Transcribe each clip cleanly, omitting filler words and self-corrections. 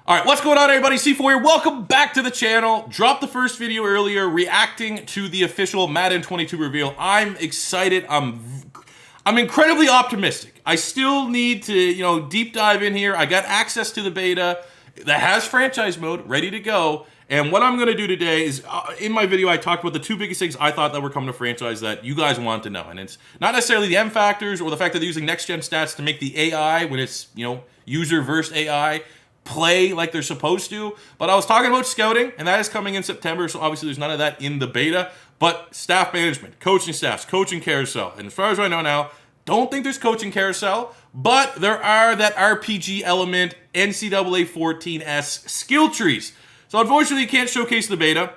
All right, what's going on, everybody? C4 here. Welcome back to the channel. Dropped the first video earlier reacting to the official Madden 22 reveal. I'm excited. I'm incredibly optimistic. I still need to, deep dive in here. I got access to the beta that has franchise mode ready to go. And what I'm going to do today is, in my video, I talked about the two biggest things I thought that were coming to franchise that you guys want to know. And it's not necessarily the M factors or the fact that they're using next-gen stats to make the AI, when it's, user versus AI, play like they're supposed to. But I was talking about scouting, and that is coming in September, so obviously there's none of that in the beta. But staff management, coaching staffs, coaching carousel. And as far as I know now, don't think there's coaching carousel, but there are that RPG element, NCAA 14S skill trees. So unfortunately, you can't showcase the beta.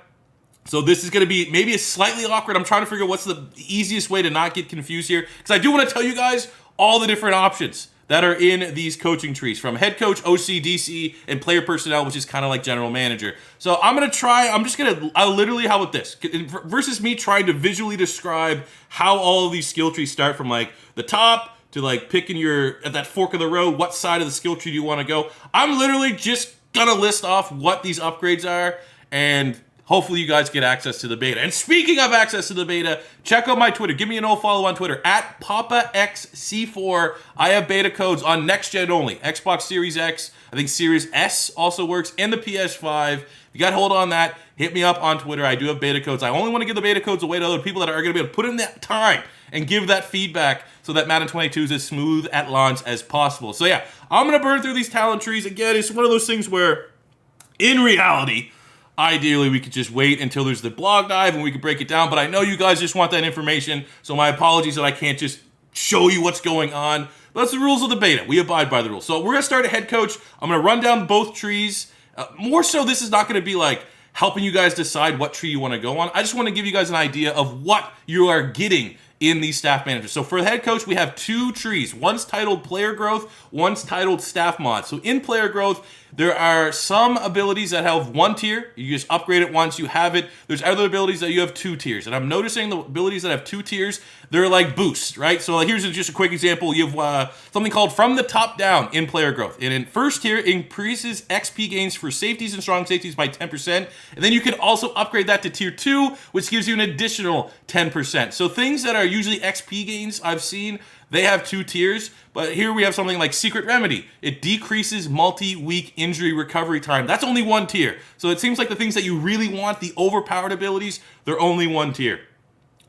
So this is going to be maybe a slightly awkward. I'm trying to figure out what's the easiest way to not get confused here, because I do want to tell you guys all the different options that are in these coaching trees, from head coach, OC, DC, and player personnel, which is kind of like general manager. So I'm literally, how about this? Versus me trying to visually describe how all of these skill trees start from like the top to like picking at that fork of the road, what side of the skill tree do you want to go? I'm literally just gonna list off what these upgrades are, and hopefully you guys get access to the beta. And speaking of access to the beta, check out my Twitter. Give me an old follow on Twitter, at PapaXC4. I have beta codes on next gen only. Xbox Series X, I think Series S also works, and the PS5. If you got hold on that, hit me up on Twitter. I do have beta codes. I only want to give the beta codes away to other people that are going to be able to put in that time and give that feedback so that Madden 22 is as smooth at launch as possible. So yeah, I'm going to burn through these talent trees. Again, it's one of those things where, in reality, ideally, we could just wait until there's the blog dive and we could break it down. But I know you guys just want that information, so my apologies that I can't just show you what's going on. But that's the rules of the beta. We abide by the rules. So we're going to start at head coach. I'm going to run down both trees. More so, this is not going to be like helping you guys decide what tree you want to go on. I just want to give you guys an idea of what you are getting in these staff managers. So for the head coach, we have two trees. One's titled player growth, one's titled staff mod. So in player growth, there are some abilities that have one tier. You just upgrade it once, you have it. There's other abilities that you have two tiers. And I'm noticing the abilities that have two tiers, they're like boosts, right? So here's just a quick example. You have something called from the top down in player growth. And in first tier, increases XP gains for safeties and strong safeties by 10%. And then you can also upgrade that to tier 2, which gives you an additional 10%. So things that are usually XP gains I've seen, they have two tiers, but here we have something like Secret Remedy. It decreases multi-week injury recovery time. That's only one tier. So it seems like the things that you really want, the overpowered abilities, they're only one tier.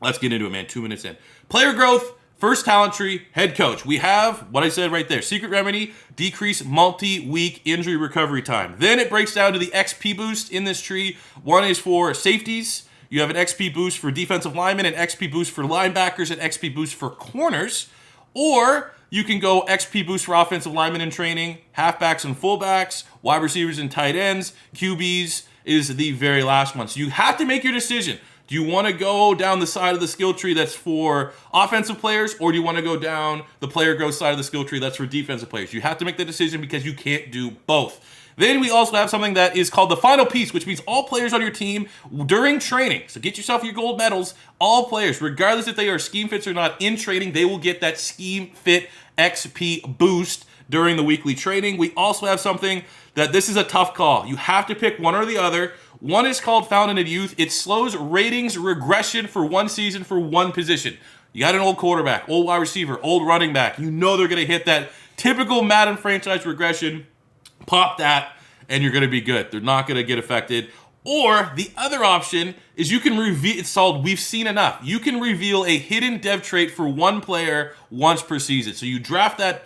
Let's get into it, man. 2 minutes in. Player growth, first talent tree, head coach. We have what I said right there. Secret Remedy, decrease multi-week injury recovery time. Then it breaks down to the XP boost in this tree. One is for safeties. You have an XP boost for defensive linemen, an XP boost for linebackers, an XP boost for corners. Or you can go XP boost for offensive linemen in training, halfbacks and fullbacks, wide receivers and tight ends, QBs is the very last one. So you have to make your decision. Do you want to go down the side of the skill tree that's for offensive players, or do you want to go down the player growth side of the skill tree that's for defensive players? You have to make the decision because you can't do both. Then we also have something that is called the final piece, which means all players on your team during training, so get yourself your gold medals, all players, regardless if they are scheme fits or not, in training, they will get that scheme fit XP boost during the weekly training. We also have something that this is a tough call. You have to pick one or the other. One is called Founded Youth. It slows ratings regression for one season for one position. You got an old quarterback, old wide receiver, old running back. You know they're going to hit that typical Madden franchise regression. Pop that, and you're going to be good. They're not going to get affected. Or the other option is you can reveal, it's called We've Seen Enough. You can reveal a hidden dev trait for one player once per season. So you draft that,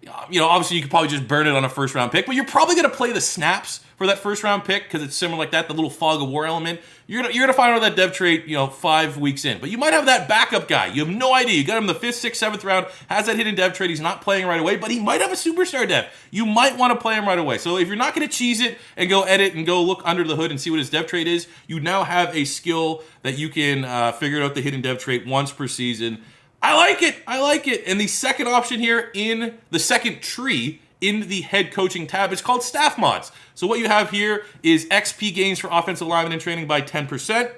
obviously you could probably just burn it on a first round pick, but you're probably going to play the snaps for that first round pick because it's similar like that, the little fog of war element. You're gonna find out that dev trait, 5 weeks in. But you might have that backup guy. You have no idea. You got him the 5th, 6th, 7th round, has that hidden dev trait. He's not playing right away, but he might have a superstar dev. You might want to play him right away. So if you're not gonna cheese it and go edit and go look under the hood and see what his dev trait is, you now have a skill that you can figure out the hidden dev trait once per season. I like it. And the second option here in the second tree in the head coaching tab, it's called staff mods. So what you have here is XP gains for offensive linemen in training by 10%.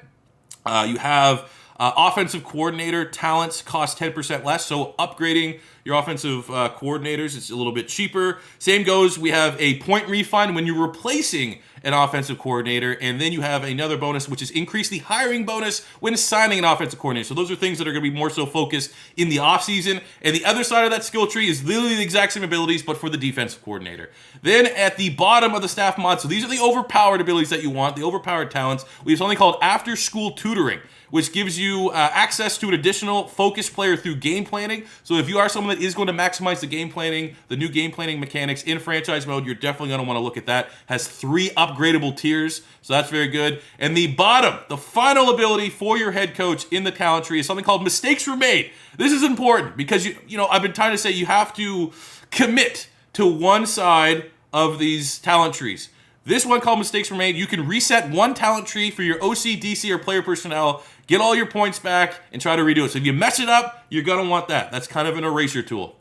You have offensive coordinator talents cost 10% less. So upgrading your offensive coordinators. It's a little bit cheaper. Same goes, we have a point refund when you're replacing an offensive coordinator, and then you have another bonus, which is increase the hiring bonus when signing an offensive coordinator. So those are things that are going to be more so focused in the offseason. And the other side of that skill tree is literally the exact same abilities, but for the defensive coordinator. Then at the bottom of the staff mod, so these are the overpowered abilities that you want, the overpowered talents. We have something called After School Tutoring, which gives you access to an additional focus player through game planning. So if you are someone that is going to maximize the game planning, the new game planning mechanics in franchise mode, you're definitely going to want to look at that. Has 3 upgradable tiers, so that's very good. And the bottom, the final ability for your head coach in the talent tree is something called Mistakes Were Made. This is important because you know I've been trying to say you have to commit to one side of these talent trees. This one called Mistakes Were Made, you can reset one talent tree for your OC, DC, or player personnel, get all your points back, and try to redo it. So if you mess it up, you're going to want that. That's kind of an eraser tool.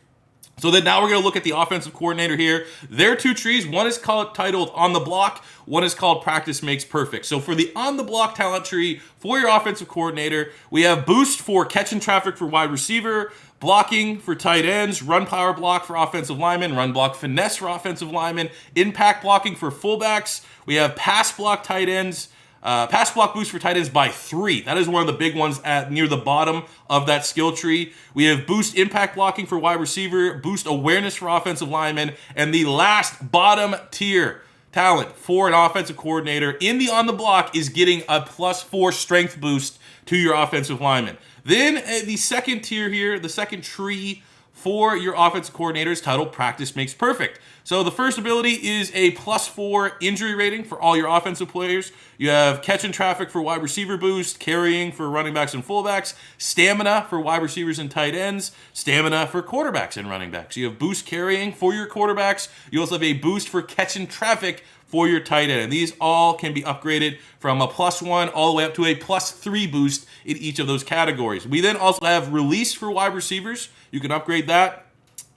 So then now we're going to look at the offensive coordinator here. There are 2 trees. One is titled On the Block. One is called Practice Makes Perfect. So for the On the Block talent tree for your offensive coordinator, we have boost for catching traffic for wide receiver, blocking for tight ends, run power block for offensive linemen, run block finesse for offensive linemen, impact blocking for fullbacks. We have pass block tight ends, pass block boost for tight ends by 3. That is one of the big ones at near the bottom of that skill tree. We have boost impact blocking for wide receiver, boost awareness for offensive linemen, and the last bottom tier talent for an offensive coordinator in the On the Block is getting a +4 strength boost to your offensive lineman. Then the second tier here, the second tree for your offensive coordinator is titled Practice Makes Perfect. So the first ability is a +4 injury rating for all your offensive players. You have catching traffic for wide receiver boost, carrying for running backs and fullbacks, stamina for wide receivers and tight ends, stamina for quarterbacks and running backs. You have boost carrying for your quarterbacks. You also have a boost for catching traffic for your tight end. And these all can be upgraded from a +1 all the way up to a +3 boost in each of those categories. We then also have release for wide receivers. You can upgrade that.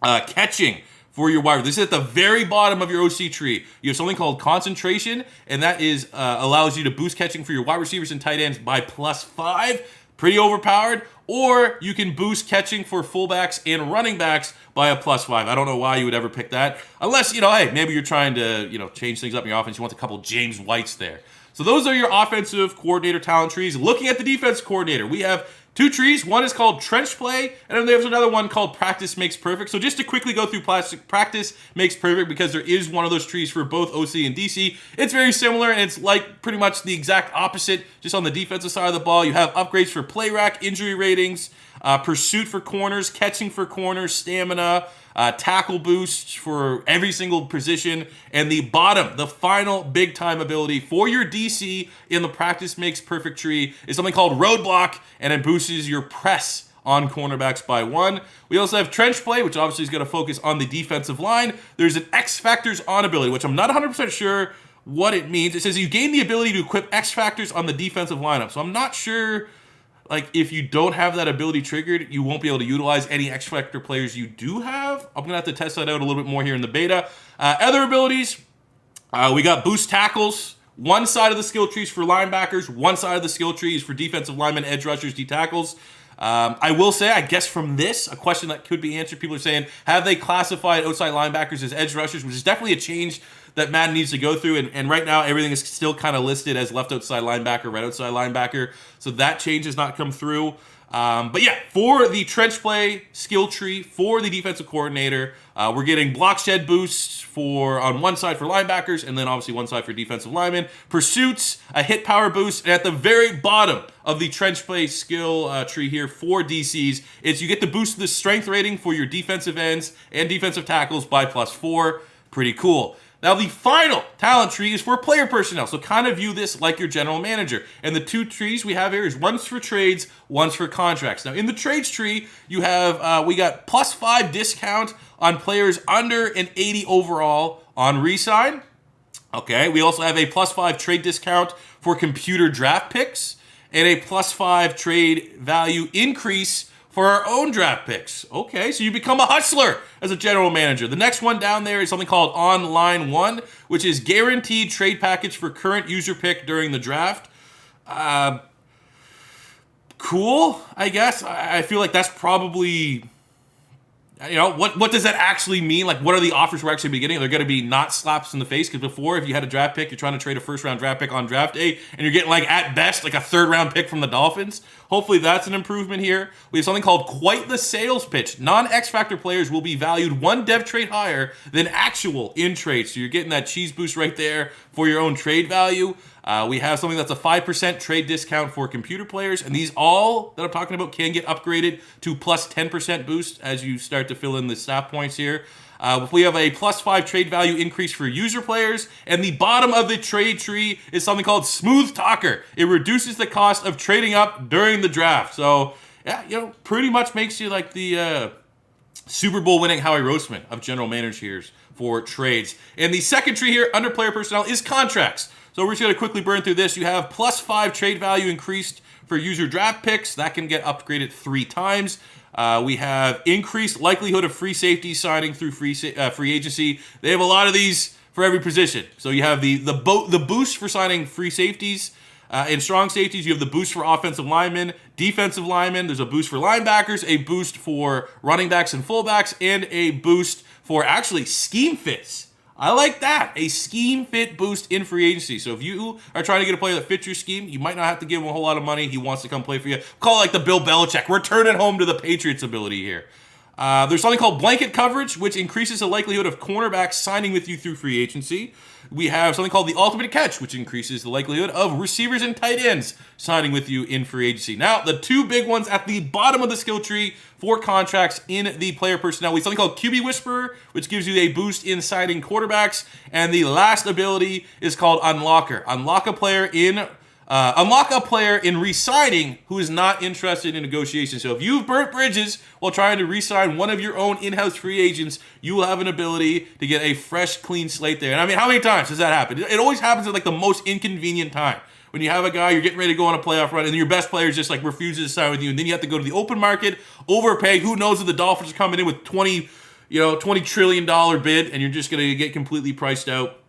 Catching for your wide. This is at the very bottom of your OC tree. You have something called concentration, and that is allows you to boost catching for your wide receivers and tight ends by +5. Pretty overpowered. Or you can boost catching for fullbacks and running backs by a +5. I don't know why you would ever pick that. Unless, hey, maybe you're trying to, change things up in your offense. You want a couple James Whites there. So those are your offensive coordinator talent trees. Looking at the defense coordinator, we have 2 trees. One is called Trench Play, and then there's another one called Practice Makes Perfect. So just to quickly go through Practice Makes Perfect, because there is one of those trees for both OC and DC. It's very similar, and it's like pretty much the exact opposite, just on the defensive side of the ball. You have upgrades for play rack, injury ratings, pursuit for corners, catching for corners, stamina, tackle boost for every single position, and the bottom, the final big time ability for your DC in the Practice Makes Perfect tree is something called Roadblock, and it boosts your press on cornerbacks by 1. We also have Trench Play, which obviously is going to focus on the defensive line. There's an X Factors on ability, which I'm not 100% sure what it means. It says you gain the ability to equip X Factors on the defensive lineup, so I'm not sure. If you don't have that ability triggered, you won't be able to utilize any X Factor players you do have. I'm going to have to test that out a little bit more here in the beta. Other abilities, we got boost tackles. One side of the skill tree is for linebackers. One side of the skill tree is for defensive linemen, edge rushers, D tackles. I will say, I guess from this, a question that could be answered, people are saying, have they classified outside linebackers as edge rushers, which is definitely a change that Madden needs to go through, and right now everything is still kind of listed as left outside linebacker, right outside linebacker, so that change has not come through. But yeah, for the Trench Play skill tree for the defensive coordinator, we're getting block shed boosts on one side for linebackers, and then obviously one side for defensive linemen. Pursuits, a hit power boost, and at the very bottom of the Trench Play skill tree here for DCs, is you get to boost the strength rating for your defensive ends and defensive tackles by +4. Pretty cool. Now, the final talent tree is for player personnel, so kind of view this like your general manager. And the 2 trees we have here is one's for trades, one's for contracts. Now, in the trades tree, you have, we got +5 discount on players under an 80 overall on re-sign. Okay, we also have a +5 trade discount for computer draft picks, and a +5 trade value increase for our own draft picks. Okay, so you become a hustler as a general manager. The next one down there is something called Online 1, which is guaranteed trade package for current user pick during the draft. Cool, I guess. I feel like that's probably... You know, what does that actually mean? Like, what are the offers we're actually getting? They're going to be not slaps in the face, because before, if you had a draft pick, you're trying to trade a first-round draft pick on draft day, and you're getting, like, at best, like a third-round pick from the Dolphins. Hopefully that's an improvement here. We have something called Quite the Sales Pitch. Non-X Factor players will be valued one dev trait higher than actual in trade. So you're getting that cheese boost right there for your own trade value. We have something that's a 5% trade discount for computer players, and these all that I'm talking about can get upgraded to plus 10% boost as you start to fill in the staff points here. We have a plus 5 trade value increase for user players, and the bottom of the trade tree is something called Smooth Talker. It reduces the cost of trading up during the draft. So, yeah, you know, pretty much makes you like the Super Bowl winning Howie Roseman of general managers for trades. And the second tree here under player personnel is contracts. So we're just going to quickly burn through this. You have plus 5 trade value increased for user draft picks. That can get upgraded 3 times. We have increased likelihood of free safety signing through free agency. They have a lot of these for every position. So you have the boost for signing free safeties. In strong safeties, you have the boost for offensive linemen, defensive linemen. There's a boost for linebackers, a boost for running backs and fullbacks, and a boost for actually scheme fits. I like that. A scheme fit boost in free agency. So if you are trying to get a player that fits your scheme, you might not have to give him a whole lot of money. He wants to come play for you. Call it like the Bill Belichick. We're turning home to the Patriots ability here. There's something called blanket coverage, which increases the likelihood of cornerbacks signing with you through free agency. We have something called the ultimate catch, which increases the likelihood of receivers and tight ends signing with you in free agency. Now, the 2 big ones at the bottom of the skill tree for contracts in the player personnel. We have something called QB Whisperer, which gives you a boost in signing quarterbacks. And the last ability is called Unlocker. Unlock a player in re-signing who is not interested in negotiation. So if you've burnt bridges while trying to re-sign one of your own in-house free agents, you will have an ability to get a fresh, clean slate there. And I mean, how many times does that happen? It always happens at like the most inconvenient time. When you have a guy, you're getting ready to go on a playoff run, and your best player just like refuses to sign with you, and then you have to go to the open market, overpay. Who knows if the Dolphins are coming in with $20 trillion bid, and you're just going to get completely priced out.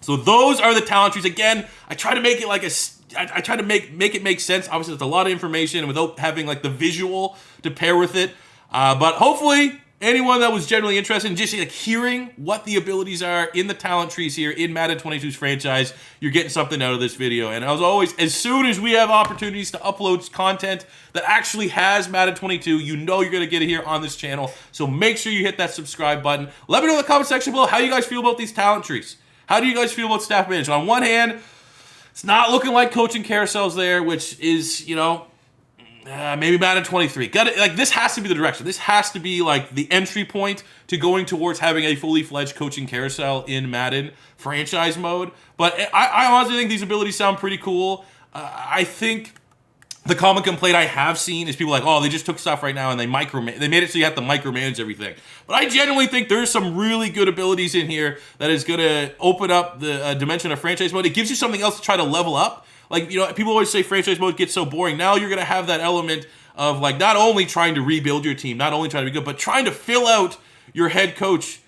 So those are the talent trees. Again, I try to make it like I try to make it make sense. Obviously, it's a lot of information without having like the visual to pair with it. But hopefully, anyone that was generally interested in just like hearing what the abilities are in the talent trees here in Madden 22's franchise, you're getting something out of this video. And as always, as soon as we have opportunities to upload content that actually has Madden 22, you know you're going to get it here on this channel. So make sure you hit that subscribe button. Let me know in the comment section below how you guys feel about these talent trees. How do you guys feel about staff management? On one hand, it's not looking like coaching carousels there, which is, you know, maybe Madden 23. This has to be the direction. This has to be like the entry point to going towards having a fully fledged coaching carousel in Madden franchise mode. But I honestly think these abilities sound pretty cool. I think the common complaint I have seen is people like, oh, they just took stuff right now and they made it so you have to micromanage everything. But I genuinely think there's some really good abilities in here that is going to open up the dimension of franchise mode. It gives you something else to try to level up. Like, you know, people always say franchise mode gets so boring. Now you're going to have that element of like not only trying to rebuild your team, not only trying to be good, but trying to fill out your head coach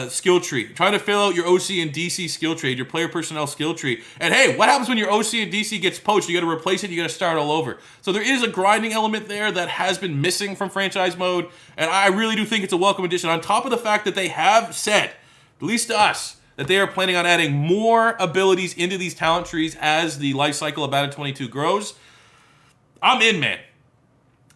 skill tree, trying to fill out your OC and DC skill tree, your player personnel skill tree. And hey, what happens when your OC and DC gets poached? You got to replace it. You got to start all over. So there is a grinding element there that has been missing from franchise mode. And I really do think it's a welcome addition on top of the fact that they have said, at least to us, that they are planning on adding more abilities into these talent trees as the life cycle of Madden 22 grows. I'm in, man.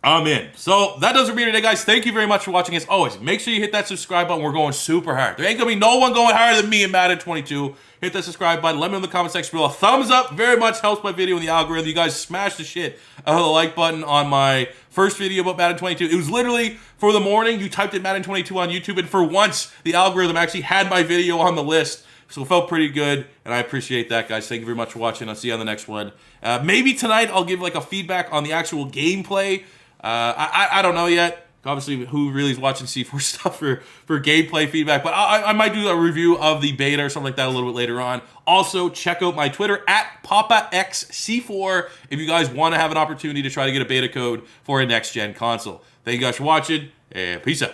I'm in. So that does it for me today, guys. Thank you very much for watching. As always, make sure you hit that subscribe button. We're going super hard. There ain't going to be no one going harder than me in Madden 22. Hit that subscribe button. Let me know in the comment section below. A thumbs up very much helps my video in the algorithm. You guys smash the shit out of the like button on my first video about Madden 22. It was literally for the morning. You typed in Madden 22 on YouTube, and for once, the algorithm actually had my video on the list. So it felt pretty good, and I appreciate that, guys. Thank you very much for watching. I'll see you on the next one. Maybe tonight I'll give like a feedback on the actual gameplay. I don't know yet. Obviously, who really is watching C4 stuff for gameplay feedback? But I might do a review of the beta or something like that a little bit later on. Also, check out my Twitter at PapaXC4 if you guys want to have an opportunity to try to get a beta code for a next-gen console. Thank you guys for watching, and peace out.